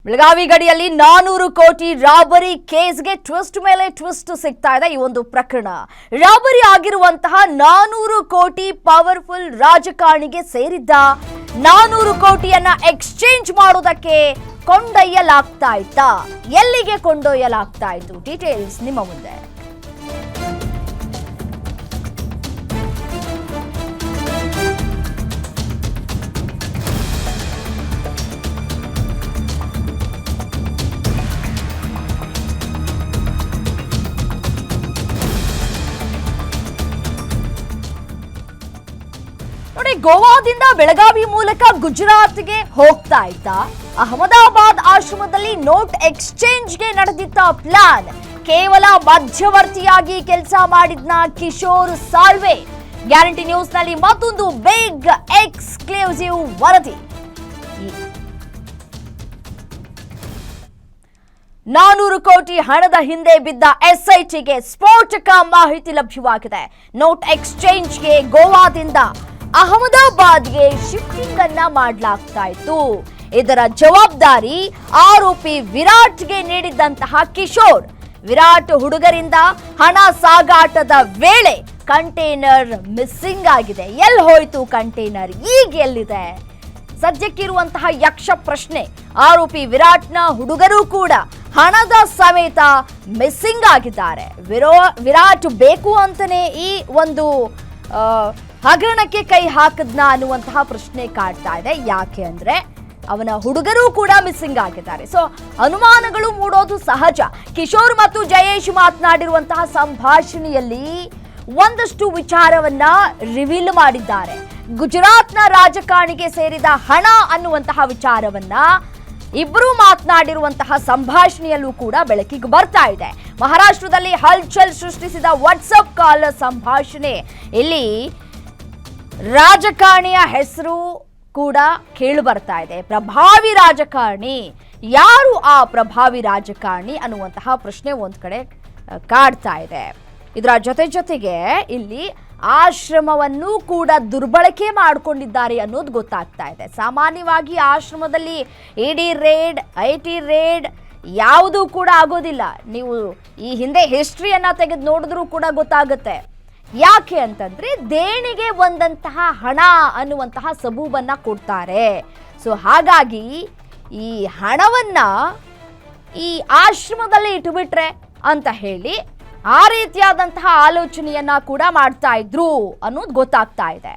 ಬೆಳಗಾವಿ ಗಡಿಯಲ್ಲಿ 400 ಕೋಟಿ robbery ಕೇಸ್ಗೆ twist ಮೇಲೆ ಟ್ವಿಸ್ಟ್ ಸಿಗ್ತಾ ಇದೆ. ಈ ಒಂದು ಪ್ರಕರಣ ರಾಬರಿ ಆಗಿರುವಂತಹ 400 ಕೋಟಿ ಪವರ್ಫುಲ್ ರಾಜಕಾರಣಿಗೆ ಸೇರಿದ್ದ 400 ಕೋಟಿಯನ್ನ ಎಕ್ಸ್ಚೇಂಜ್ ಮಾಡೋದಕ್ಕೆ ಕೊಂಡೊಯ್ಯಲಾಗ್ತಾ ಇತ್ತಾ? ಎಲ್ಲಿಗೆ ಕೊಂಡೊಯ್ಯಲಾಗ್ತಾ ಇತ್ತು? ಡೀಟೇಲ್ಸ್ ನಿಮ್ಮ ಮುಂದೆ. ನೋಡಿ, ಗೋವಾದಿಂದ ಬೆಳಗಾವಿ ಮೂಲಕ ಗುಜರಾತ್ಗೆ ಹೋಗ್ತಾ ಇದ್ದ ಅಹಮದಾಬಾದ್ ಆಶ್ರಮದಲ್ಲಿ ನೋಟ್ ಎಕ್ಸ್ಚೇಂಜ್ಗೆ ನಡೆದಿದ್ದ ಪ್ಲಾನ್ ಕೇವಲ ಮಧ್ಯವರ್ತಿಯಾಗಿ ಕೆಲಸ ಮಾಡಿದ್ನ ಕಿಶೋರ್ ಸಾಳ್ವೆ. ಗ್ಯಾರಂಟಿ ನ್ಯೂಸ್ ನಲ್ಲಿ ಮತ್ತೊಂದು ಬಿಗ್ ಎಕ್ಸ್ಕ್ಲೂಸಿವ್ ವರದಿ. 400 ಕೋಟಿ ಹಣದ ಹಿಂದೆ ಬಿದ್ದ ಎಸ್ಐಟಿಗೆ ಸ್ಫೋಟಕ ಮಾಹಿತಿ ಲಭ್ಯವಾಗಿದೆ. ನೋಟ್ ಎಕ್ಸ್ಚೇಂಜ್ಗೆ ಗೋವಾದಿಂದ ಅಹಮದಾಬಾದ್ಗೆ ಶಿಫ್ಟಿಂಗ್ ಅನ್ನ ಮಾಡಲಾಗ್ತಾ ಇತ್ತು. ಇದರ ಜವಾಬ್ದಾರಿ ಆರೋಪಿ ವಿರಾಟ್ಗೆ ನೀಡಿದ್ದಂತಹ ಕಿಶೋರ್. ವಿರಾಟ್ ಹುಡುಗರಿಂದ ಹಣ ಸಾಗಾಟದ ವೇಳೆ ಕಂಟೈನರ್ ಮಿಸ್ಸಿಂಗ್ ಆಗಿದೆ. ಎಲ್ಲಿ ಹೋಯ್ತು ಕಂಟೈನರ್? ಈಗ ಎಲ್ಲಿದೆ? ಸದ್ಯಕ್ಕಿರುವಂತಹ ಯಕ್ಷ ಪ್ರಶ್ನೆ. ಆರೋಪಿ ವಿರಾಟ್ನ ಹುಡುಗರು ಕೂಡ ಹಣದ ಸಮೇತ ಮಿಸ್ಸಿಂಗ್ ಆಗಿದ್ದಾರೆ. ವಿರಾಟ್ ಬೇಕು ಅಂತಾನೆ ಈ ಒಂದು ಹಗರಣಕ್ಕೆ ಕೈ ಹಾಕದ್ನ ಅನ್ನುವಂತಹ ಪ್ರಶ್ನೆ ಕಾಡ್ತಾ ಇದೆ. ಯಾಕೆ ಅಂದ್ರೆ ಅವನ ಹುಡುಗರು ಕೂಡ ಮಿಸ್ಸಿಂಗ್ ಆಗಿದ್ದಾರೆ. ಸೊ ಅನುಮಾನಗಳು ಮೂಡೋದು ಸಹಜ. ಕಿಶೋರ್ ಮತ್ತು ಜಯೇಶ್ ಮಾತನಾಡಿರುವಂತಹ ಸಂಭಾಷಣೆಯಲ್ಲಿ ಒಂದಷ್ಟು ವಿಚಾರವನ್ನ ರಿವೀಲ್ ಮಾಡಿದ್ದಾರೆ. ಗುಜರಾತ್ನ ರಾಜಕಾರಣಿಗೆ ಸೇರಿದ ಹಣ ಅನ್ನುವಂತಹ ವಿಚಾರವನ್ನ ಇಬ್ಬರು ಮಾತನಾಡಿರುವಂತಹ ಸಂಭಾಷಣೆಯಲ್ಲೂ ಕೂಡ ಬೆಳಕಿಗೆ ಬರ್ತಾ ಇದೆ. ಮಹಾರಾಷ್ಟ್ರದಲ್ಲಿ ಹಲ್ಚಲ್ ಸೃಷ್ಟಿಸಿದ ವಾಟ್ಸಪ್ ಕಾಲ್ ಸಂಭಾಷಣೆ. ಇಲ್ಲಿ ರಾಜಕಾರಣಿಯ ಹೆಸರು ಕೂಡ ಕೇಳಿ ಬರ್ತಾ ಇದೆ. ಪ್ರಭಾವಿ ರಾಜಕಾರಣಿ ಯಾರು? ಆ ಪ್ರಭಾವಿ ರಾಜಕಾರಣಿ ಅನ್ನುವಂತಹ ಪ್ರಶ್ನೆ ಒಂದ್ ಕಡೆ ಕಾಡ್ತಾ ಇದೆ. ಇದರ ಜೊತೆಗೆ ಇಲ್ಲಿ ಆಶ್ರಮವನ್ನು ಕೂಡ ದುರ್ಬಳಕೆ ಮಾಡಿಕೊಂಡಿದ್ದಾರೆ ಅನ್ನೋದು ಗೊತ್ತಾಗ್ತಾ ಇದೆ. ಸಾಮಾನ್ಯವಾಗಿ ಆಶ್ರಮದಲ್ಲಿ ಇಡಿ ರೇಡ್, ಐಟಿ ರೇಡ್ ಯಾವುದೂ ಕೂಡ ಆಗೋದಿಲ್ಲ. ನೀವು ಈ ಹಿಂದೆ ಹಿಸ್ಟ್ರಿಯನ್ನ ತೆಗೆದು ನೋಡಿದ್ರೂ ಕೂಡ ಗೊತ್ತಾಗುತ್ತೆ. ಯಾಕೆ ಅಂತಂದ್ರೆ ದೇಣಿಗೆ ಬಂದಂತಹ ಹಣ ಅನ್ನುವಂತಹ ಸಬೂಬನ್ನ ಕೊಡ್ತಾರೆ. ಸೊ ಹಾಗಾಗಿ ಈ ಹಣವನ್ನ ಈ ಆಶ್ರಮದಲ್ಲಿ ಇಟ್ಟುಬಿಟ್ರೆ ಅಂತ ಹೇಳಿ ಆ ರೀತಿಯಾದಂತಹ ಆಲೋಚನೆಯನ್ನ ಕೂಡ ಮಾಡ್ತಾ ಇದ್ರು ಅನ್ನೋದು ಗೊತ್ತಾಗ್ತಾ ಇದೆ.